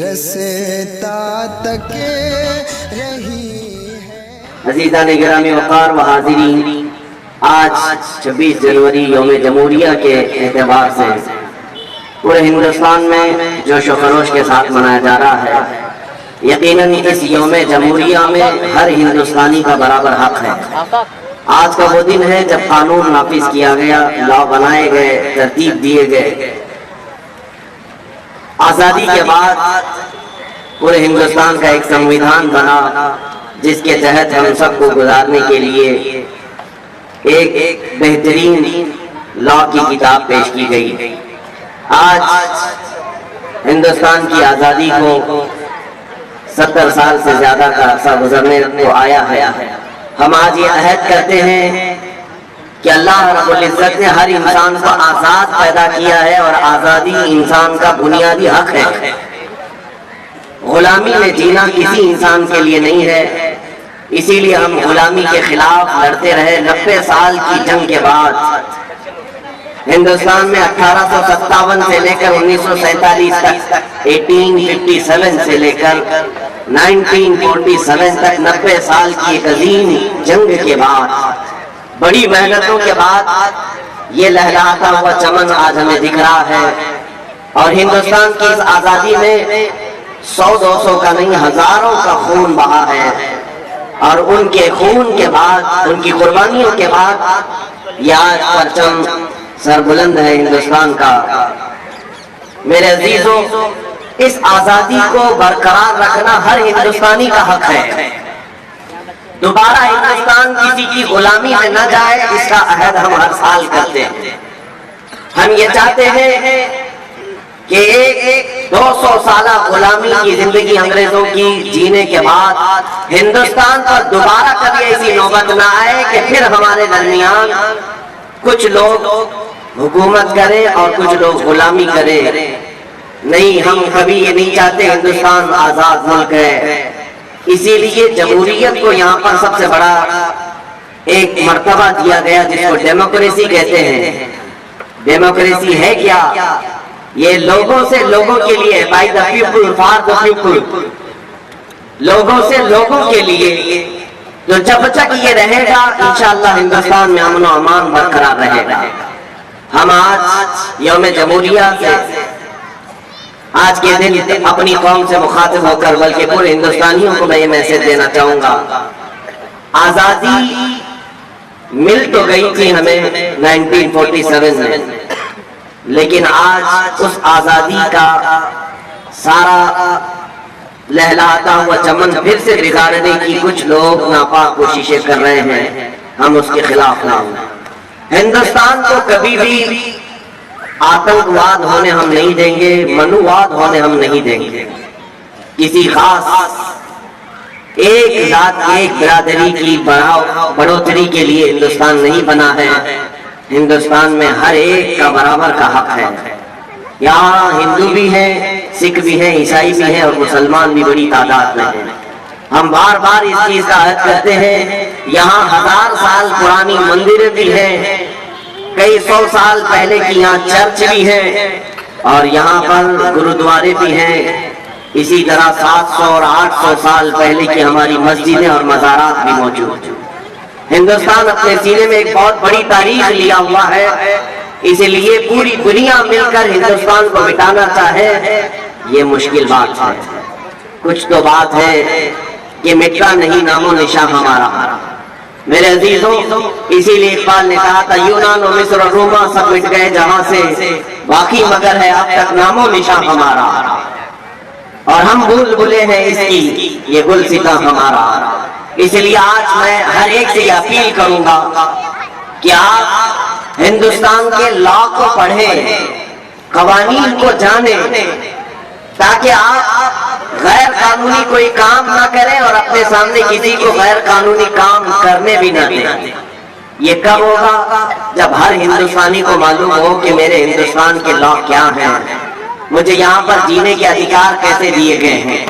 رستا تک رہی ہے۔ عزیزان گرامی وقار و حاضرین، آج 26 جنوری یوم جمہوریہ کے اعتبار سے پورے ہندوستان میں جوش و خروش کے ساتھ منایا جا رہا ہے۔ یقیناً اس یوم جمہوریہ میں ہر ہندوستانی کا برابر حق ہے۔ آج کا وہ دن ہے جب قانون نافذ کیا گیا، لا بنائے گئے، ترتیب دیے گئے۔ آزادی کے بعد پورے ہندوستان کا ایک سنویدھان بنا جس کے تحت ہم سب کو گزارنے کے لیے ایک بہترین لا کی کتاب پیش کی گئی۔ آج ہندوستان کی آزادی کو 70 سال سے زیادہ کا عرصہ گزرنے کو آیا ہے۔ ہم آج یہ عہد کرتے ہیں کہ اللہ رب العزت نے ہر انسان کو آزاد پیدا کیا ہے اور آزادی انسان کا بنیادی حق ہے۔ غلامی میں جینا کسی انسان کے لیے نہیں ہے، اسی لیے ہم غلامی کے خلاف لڑتے رہے۔ 90 سال کی جنگ کے بعد ہندوستان میں 1857 سے لے کر 1947 تک، 1857 سے لے کر 1947 تک 90 سال کی ایک عظیم جنگ کے بعد، بڑی محنتوں کے بعد یہ لہراتا ہوا چمن آج ہمیں دکھ رہا ہے۔ اور ہندوستان کی اس آزادی میں 100-200 کا نہیں، ہزاروں کا خون بہا ہے، اور ان کے خون کے بعد، ان کی قربانیوں کے بعد یہ آج پرچم سر بلند ہے ہندوستان کا۔ میرے عزیزوں، اس آزادی کو برقرار رکھنا ہر ہندوستانی کا حق ہے۔ دوبارہ ہندوستان کسی کی غلامی میں نہ جائے، اس کا عہد ہم ہر سال کرتے ہیں۔ ہم یہ چاہتے ہیں کہ ایک 200 سالہ غلامی کی زندگی انگریزوں کی جینے کے بعد ہندوستان پر دوبارہ کبھی ایسی نوبت نہ آئے کہ پھر ہمارے درمیان کچھ لوگ حکومت کریں اور کچھ لوگ غلامی کریں۔ نہیں، ہم کبھی یہ نہیں چاہتے۔ ہندوستان آزاد ملک ہے، اسی لیے جمہوریت کو یہاں پر سب سے بڑا ایک مرتبہ دیا گیا جس کو ڈیموکریسی کہتے ہیں۔ ڈیموکریسی ہے کیا؟ یہ لوگوں سے لوگوں کے لیے، by the people for the people, لوگوں سے لوگوں کے لیے۔ تو جب تک یہ رہے گا انشاءاللہ ہندوستان میں امن و امان برقرار رہے گا۔ ہم آج یوم جمہوریہ سے، آج کے دن اپنی قوم سے مخاطب ہو کر بلکہ پورے ہندوستانیوں کو میں یہ میسج دینا چاہوں گا، آزادی مل تو گئی تھی ہمیں 1947 میں، لیکن آج اس آزادی کا سارا لہلاتا ہوا چمن پھر سے بگاڑنے کی کچھ لوگ ناپاک کوششیں کر رہے ہیں۔ ہم اس کے خلاف ہیں۔ ہندوستان کو کبھی بھی آتنکواد ہونے ہم نہیں دیں گے، منوواد ہونے ہم نہیں دیں گے۔ کسی خاص ایک ذات، ایک برادری کی بڑھوتری کے لیے ہندوستان نہیں بنا ہے۔ ہندوستان میں ہر ایک کا برابر کا حق ہے۔ یہاں ہندو بھی ہیں، سکھ بھی ہیں، عیسائی بھی ہیں اور مسلمان بھی بڑی تعداد میں ہیں۔ ہم بار بار اس چیز کا عہد کرتے ہیں۔ یہاں 1000 سال پرانی مندریں بھی ہیں، کئی 100 سال پہلے کی یہاں چرچ بھی ہے، اور یہاں پر گرودوارے بھی ہیں۔ اسی طرح 700 اور 800 سال پہلے کی ہماری مسجدیں اور مزارات بھی موجود ہیں۔ ہندوستان اپنے سینے میں ایک بہت بڑی تاریخ لیا ہوا ہے، اس لیے پوری دنیا مل کر ہندوستان کو مٹانا چاہے یہ مشکل بات ہے۔ کچھ تو بات ہے کہ مٹا نہیں نام و نشاں ہمارا۔ میرے عزیزوں، اسی لیے اقبال نے کہا تھا یونان و مصر اور روما سب مٹ گئے جہاں سے، باقی مگر ہے اب تک نام و نشاں ہمارا، اور ہم بھول بھلے ہیں اس کی یہ گلستاں ہمارا۔ اس لیے آج میں ہر ایک سے یہ اپیل کروں گا کہ آپ ہندوستان کے لا کو پڑھیں، قوانین کو جانیں، تاکہ آپ غیر قانونی کوئی کام نہ کریں اور اپنے سامنے کسی کو غیر قانونی کام کرنے بھی نہ دیں۔ یہ کب ہوگا؟ جب ہر ہندوستانی کو معلوم ہو کہ میرے ہندوستان کے لا کیا ہیں، مجھے یہاں پر جینے کے ادھیکار کیسے دیے گئے ہیں۔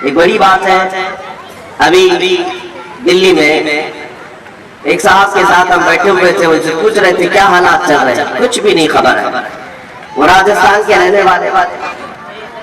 ایک بڑی بات ہے، ابھی دلی میں ایک صاحب کے ساتھ ہم بیٹھے ہوئے تھے، ان سے پوچھ رہے تھے کیا حالات چل رہے ہیں، کچھ بھی نہیں خبر ہے۔ وہ راجستھان کے رہنے والے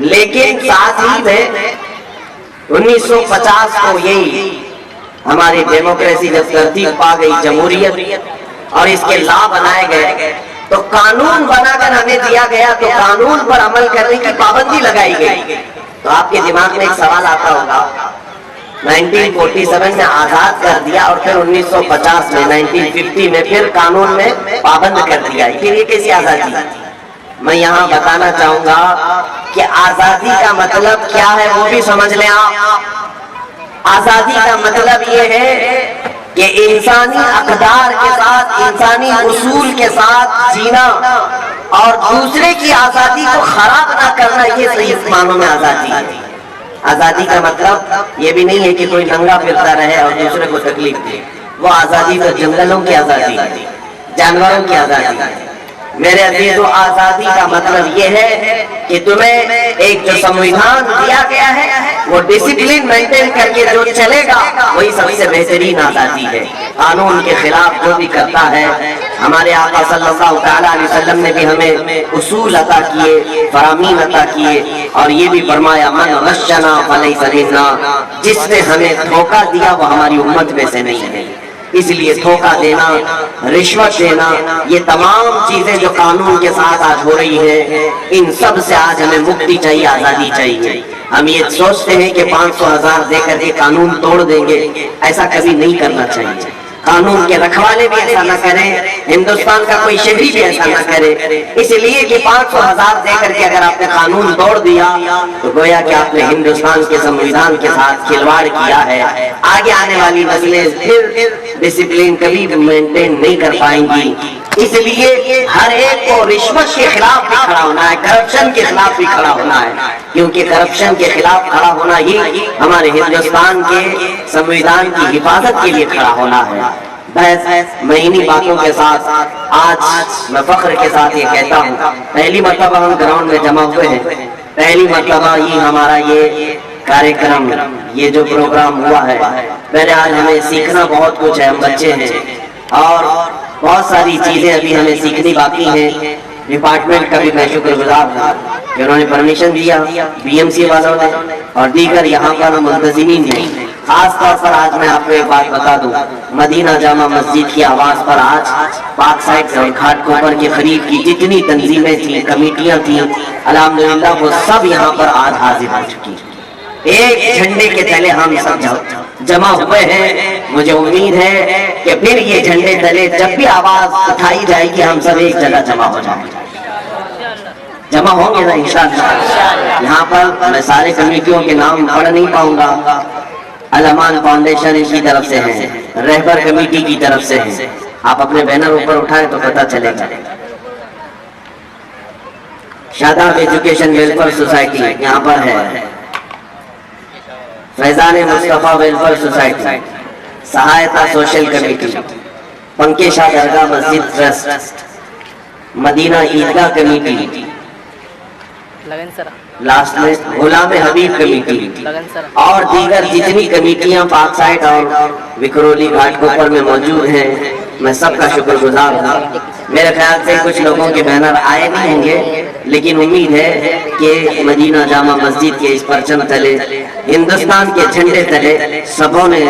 لیکن ساتھ ہی میں 1950 کو یہی ہماری ڈیموکریسی جب ترتیب پا گئی، جمہوریت، اور اس کے لا بنائے گئے تو قانون بنا کر ہمیں دیا گیا، تو قانون پر عمل کرنے کی پابندی لگائی گئی۔ تو آپ کے دماغ میں ایک سوال آتا ہوگا، 1947 میں آزاد کر دیا اور پھر 1950 میں 1950 میں پھر قانون میں پابند کر دیا، پھر یہ کیسی آزادی؟ میں یہاں بتانا چاہوں گا کہ آزادی کا مطلب کیا ہے وہ بھی سمجھ لیں آپ۔ آزادی کا مطلب یہ ہے کہ انسانی اقدار کے ساتھ، انسانی اصول کے ساتھ جینا اور دوسرے کی آزادی کو خراب نہ کرنا، یہ صحیح معنوں میں آزادی ہے۔ آزادی کا مطلب یہ بھی نہیں ہے کہ کوئی ننگا پھرتا رہے اور دوسرے کو تکلیف دے، وہ آزادی تو جنگلوں کی آزادی ہے، جانوروں کی آزادی ہے۔ میرے عزیزو، آزادی کا مطلب یہ ہے کہ تمہیں ایک جو سمویدھان دیا گیا ہے وہ ڈسپلن مینٹین کر کے جو چلے گا وہی سب سے بہترین آزادی ہے۔ قانون کے خلاف جو بھی کرتا ہے، ہمارے آقا صلی اللہ تعالیٰ علیہ وسلم نے بھی ہمیں اصول عطا کیے، فرامین عطا کیے، اور یہ بھی فرمایا من غشنا فلیس منا، جس نے ہمیں دھوکہ دیا وہ ہماری امت میں سے نہیں ہے۔ اس لیے دھوکہ دینا، رشوت دینا، یہ تمام چیزیں جو قانون کے ساتھ آج ہو رہی ہیں، ان سب سے آج ہمیں مکتی چاہیے، آزادی چاہیے۔ ہم یہ سوچتے ہیں کہ 500,000 دے کر کے قانون توڑ دیں گے، ایسا کبھی نہیں کرنا چاہیے۔ قانون کے رکھوالے بھی ایسا نہ کریں، ہندوستان کا کوئی شہری بھی ایسا نہ کرے، اس لیے کہ 500,000 دے کر کے اگر آپ نے قانون توڑ دیا تو گویا کہ آپ نے ہندوستان کے سمویدھان کے ساتھ کھلواڑ کیا ہے۔ آگے آنے والی نسلیں پھر ڈسپلن کبھی مینٹین نہیں کر پائیں گی۔ اس لیے ہر ایک کو رشوت کے خلاف بھی کھڑا ہونا ہے، کرپشن کے خلاف بھی کھڑا ہونا ہے، کیونکہ کرپشن کے خلاف کھڑا ہونا ہی ہمارے ہندوستان کے سمویدھان کی حفاظت کے لیے کھڑا ہونا ہے۔ بس میں انہی باتوں کے ساتھ آج میں فخر کے ساتھ یہ کہتا ہوں، پہلی مرتبہ ہم گراؤنڈ میں جمع ہوئے ہیں، پہلی مرتبہ ہی ہمارا یہ کاریکرم، یہ جو پروگرام ہوا ہے، پہلے آج ہمیں سیکھنا بہت کچھ ہے، ہم بچے ہیں اور بہت ساری چیزیں ابھی ہمیں سیکھنی باقی ہیں۔ ڈپارٹمنٹ کا بھی میں شکر گزار ہوں کہ انہوں نے پرمیشن دیا، بی ایم سی والوں نے اور دیگر یہاں پر منتظمین نے۔ خاص طور پر آج میں آپ کو ایک بات بتا دوں، مدینہ جامع مسجد کی آواز پر آج پاک سائٹ اور گھاٹ کوپر کے قریب کی جتنی تنظیمیں تھیں، کمیٹیاں تھیں، الحمدللہ وہ سب یہاں پر آج حاضر ہو چکی ہیں۔ ایک جھنڈے کے تلے ہم سب جمع ہوئے ہیں۔ مجھے امید ہے کہ پھر یہ جھنڈے تلے جب بھی آواز اٹھائی جائے گی ہم سب ایک جگہ جمع ہو جائیں گے، جمع ہوں گے نا انشاءاللہ۔ یہاں پر میں سارے کمیٹیوں کے نام پڑھ نہیں پاؤں گا، الامان فاؤنڈیشن کی طرف سے ہے، رہبر کمیٹی کی طرف سے ہے، آپ اپنے بینر اوپر اٹھائیں تو پتہ چلے گا۔ شاداب ایجوکیشن ویلفیئر سوسائٹی یہاں پر ہے، فیضان مصطفیٰ ویلفیئر سوسائٹی، سہایتا سوشل کمیٹی، پنکیشا درگاہ مسجد ٹرسٹ، مدینہ عیدگاہ کمیٹی، لاسٹ میں غلام حبیب کمیٹی اور دیگر جتنی کمیٹیاں پاک سائٹ اور وکرولی گھاٹ کوپر میں موجود ہیں، میں سب کا شکر گزار ہوں۔ میرے خیال سے کچھ لوگوں کے بینر آئے نہیں ہوں گے، لیکن امید ہے کہ مدینہ جامع مسجد کے اس پرچم تلے، ہندوستان کے جھنڈے تلے سبوں نے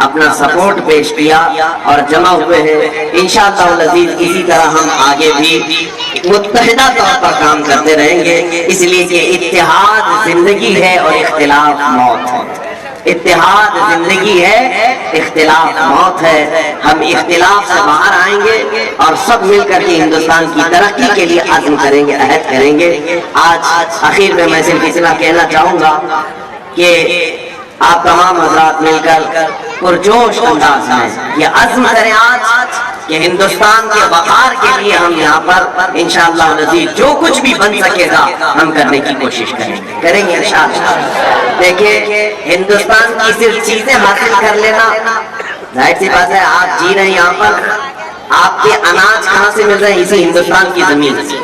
اپنا سپورٹ پیش کیا اور جمع ہوئے ہیں۔ انشاءاللہ العزیز اسی طرح ہم آگے بھی متحدہ طور پر کام کرتے رہیں گے، اس لیے کہ اتحاد زندگی ہے اور اختلاف موت ہے۔ اتحاد زندگی ہے، اختلاف موت ہے۔ ہم اختلاف سے باہر آئیں گے اور سب مل کر کے ہندوستان کی ترقی کے لیے عزم کریں گے، عہد کریں گے۔ آج آخر میں صرف اتنا کہنا چاہوں گا کہ آپ تمام حضرات مل کر پرجوش انداز میں یہ عزم کریں آج کہ ہندوستان کے وقار کے لیے ہم یہاں پر انشاءاللہ العزیز جو کچھ بھی بن سکے گا ہم کرنے کی کوشش کریں گے انشاءاللہ۔ دیکھیں، ہندوستان کی صرف چیزیں حاصل کر لینا، ظاہر سی بات ہے آپ جی رہے ہیں یہاں پر، آپ کے اناج کہاں سے مل رہے ہیں؟ اسی ہندوستان کی زمین سے۔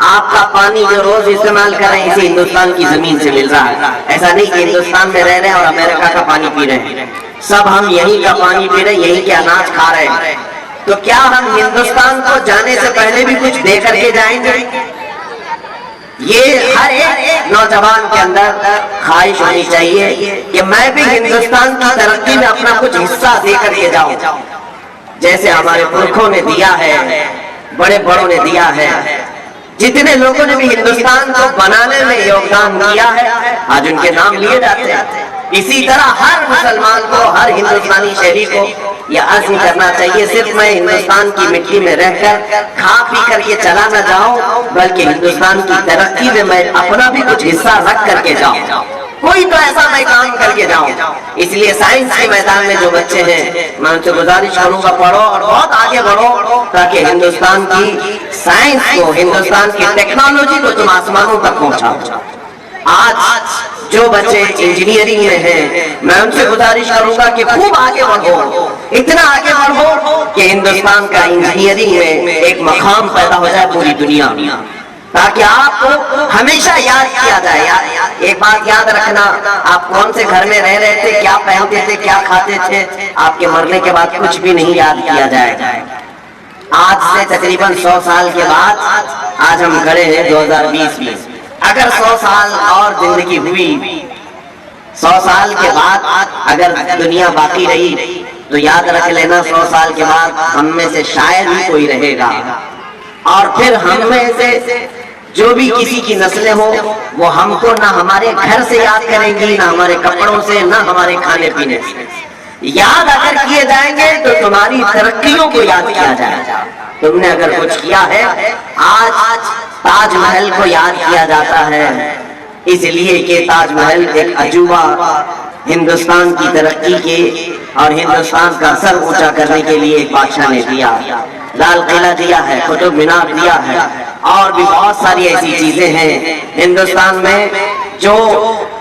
آپ کا پانی جو روز استعمال کر رہے ہیں اسی ہندوستان کی زمین سے مل رہا ہے۔ ایسا نہیں کہ ہندوستان میں رہ رہے ہیں اور امریکہ کا پانی پی رہے ہیں، سب ہم یہیں کا پانی پی رہے ہیں، یہیں کے اناج کھا رہے ہیں۔ تو کیا ہم ہندوستان کو جانے سے پہلے بھی کچھ دے کر کے جائیں گے؟ یہ ہر ایک نوجوان کے اندر خواہش ہونی چاہیے کہ میں بھی ہندوستان کی ترقی میں اپنا کچھ حصہ دے کر کے جاؤں، جیسے ہمارے پرکھوں نے دیا ہے، بڑے بڑوں نے دیا ہے، جتنے لوگوں نے بھی ہندوستان کو بنانے میں یوگدان دیا ہے آج ان کے نام لیے جاتے ہیں۔ اسی طرح ہر مسلمان کو، ہر ہندوستانی شہری کو یہ عزم کرنا چاہیے، صرف میں ہندوستان کی مٹی میں رہ کر کھا پی کر کے چلا نہ جاؤں، بلکہ ہندوستان کی ترقی میں میں اپنا بھی کچھ حصہ رکھ کر کے جاؤں، کوئی تو ایسا میں کام کر کے جاؤں۔ اس لیے سائنس کے میدان میں جو بچے ہیں میں ان سے گزارش کروں گا پڑھو اور بہت آگے بڑھو، تاکہ ہندوستان کی سائنس کو، ہندوستان کی ٹیکنالوجی کو تم آسمانوں تک پہنچاؤ۔ آج جو بچے انجینئرنگ میں ہیں میں ان سے گزارش کروں گا کہ خوب آگے بڑھو، اتنا آگے بڑھو کہ ہندوستان کا انجینئرنگ میں ایک مقام پیدا ہو جائے پوری دنیا میں، تاکہ آپ کو ہمیشہ یاد کیا جائے۔ ایک بات یاد رکھنا، آپ کون سے گھر میں رہ رہے تھے، کیا پہنتے تھے، کیا کھاتے تھے، آپ کے مرنے کے بعد کچھ بھی نہیں یاد کیا جائے گا۔ آج سے تقریباً 100 سال کے بعد آج ہم کھڑے ہیں 2020 میں، اگر 100 سال اور زندگی ہوئی، 100 سال کے بعد اگر دنیا باقی رہی تو یاد رکھ لینا 100 سال کے بعد ہم میں سے شاید ہی کوئی رہے گا، اور پھر ہم میں سے جو بھی کسی کی نسلیں ہوں وہ ہم کو نہ ہمارے گھر سے یاد کریں گی، نہ ہمارے کپڑوں سے، نہ ہمارے کھانے پینے سے۔ یاد اگر کیے جائیں گے تو تمہاری ترقیوں کو یاد کیا جائے گا، تم نے اگر کچھ کیا ہے۔ آج تاج محل کو یاد کیا جاتا ہے اس لیے کہ تاج محل ایک عجوبہ ہندوستان کی ترقی کے اور ہندوستان کا سر اونچا کرنے کے لیے ایک بادشاہ نے دیا۔ لال قلعہ دیا ہے، قطب مینار دیا ہے، اور بھی بہت ساری ایسی چیزیں ہیں ہندوستان میں جو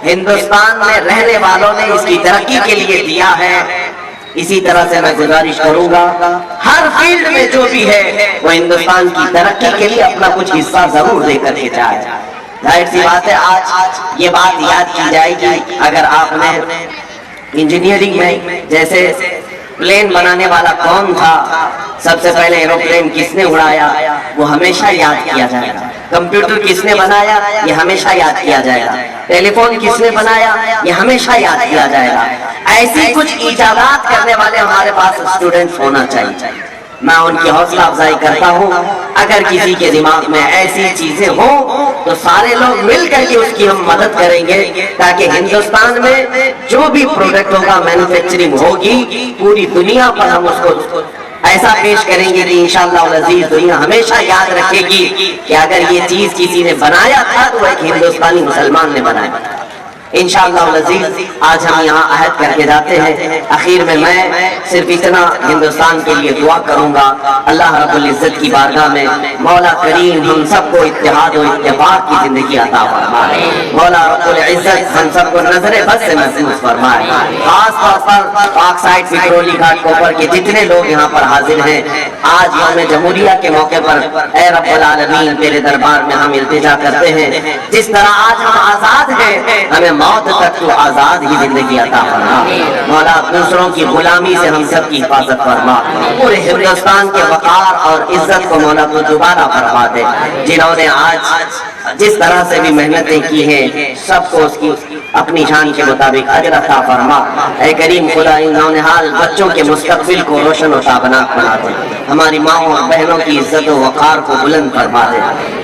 ہندوستان میں رہنے والوں نے اس کی ترقی کے لیے دیا ہے۔ اسی طرح سے میں گزارش کروں گا ہر فیلڈ میں جو بھی ہے وہ ہندوستان کی ترقی کے لیے اپنا کچھ حصہ ضرور دے کر کے جائے۔ ظاہر سی بات ہے آج یہ بات یاد کی جائے گی، اگر آپ نے انجینئرنگ میں جیسے پلین بنانے والا کون تھا، سب سے پہلے ایروپلین کس نے اڑایا، وہ ہمیشہ یاد کیا جائے گا۔ کمپیوٹر کس نے بنایا، یہ ہمیشہ یاد کیا جائے گا۔ ٹیلی فون کس نے بنایا، یہ ہمیشہ یاد کیا جائے گا۔ ایسی کچھ ایجادات کرنے والے ہمارے پاس اسٹوڈنٹس ہونا چاہیے۔ میں ان کی حوصلہ افزائی کرتا ہوں، اگر کسی کے دماغ میں ایسی چیزیں ہوں تو سارے لوگ مل کر کے اس کی ہم مدد کریں گے، تاکہ ہندوستان میں جو بھی پروڈکٹ ہوگا، مینوفیکچرنگ ہوگی، پوری دنیا پر ہم اس کو ایسا پیش کریں گے کہ انشاءاللہ العزیز دنیا ہمیشہ یاد رکھے گی کہ اگر یہ چیز کسی نے بنایا تھا تو ایک ہندوستانی مسلمان نے بنایا تھا۔ انشاءاللہ العزیز آج ہم یہاں عہد کر کے جاتے ہیں، اخیر میں صرف اتنا ہندوستان کے لیے دعا کروں گا، اللہ رب العزت کی بارگاہ میں مولا کریم ہم سب کو اتحاد و اتفاق کی زندگی عطا فرمائے، مولا رب العزت ہم سب کو نظر بد سے محفوظ فرمائے۔ خاص طور پر پاک سائٹ پٹرولی گھاٹ کوپر کے جتنے لوگ یہاں پر حاضر ہیں، آج یوم جمہوریہ کے موقع پر اے رب العالمین تیرے دربار میں ہم التجا کرتے ہیں، جس طرح آج ہم آزاد ہیں، ہمیں موت تک تو آزاد ہی زندگی عطا فرما۔ مولا دوسروں کی غلامی سے ہم سب کی حفاظت فرما، پورے ہندوستان کے وقار اور عزت کو مولا تو دوبارہ فرما دے۔ جنہوں نے آج جس طرح سے بھی محنتیں کی ہیں سب کو اس کی اپنی شان کے مطابق اجر عطا فرما۔ اے کریم خدا ان نونہال بچوں کے مستقبل کو روشن و تابناک بنا دے، ہماری ماؤں اور بہنوں کی عزت و وقار کو بلند فرما دے،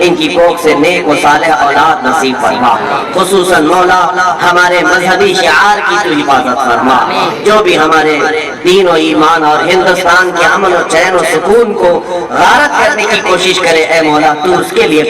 ان کی کوکھ سے نیک و صالح اولاد نصیب فرما۔ خصوصاً مولا ہمارے مذہبی شعار کی تو حفاظت فرما، جو بھی ہمارے دین و ایمان اور ہندوستان کے امن و چین و سکون کو غارت کرنے کی کوشش کرے، اے مولا تو اس کے لیے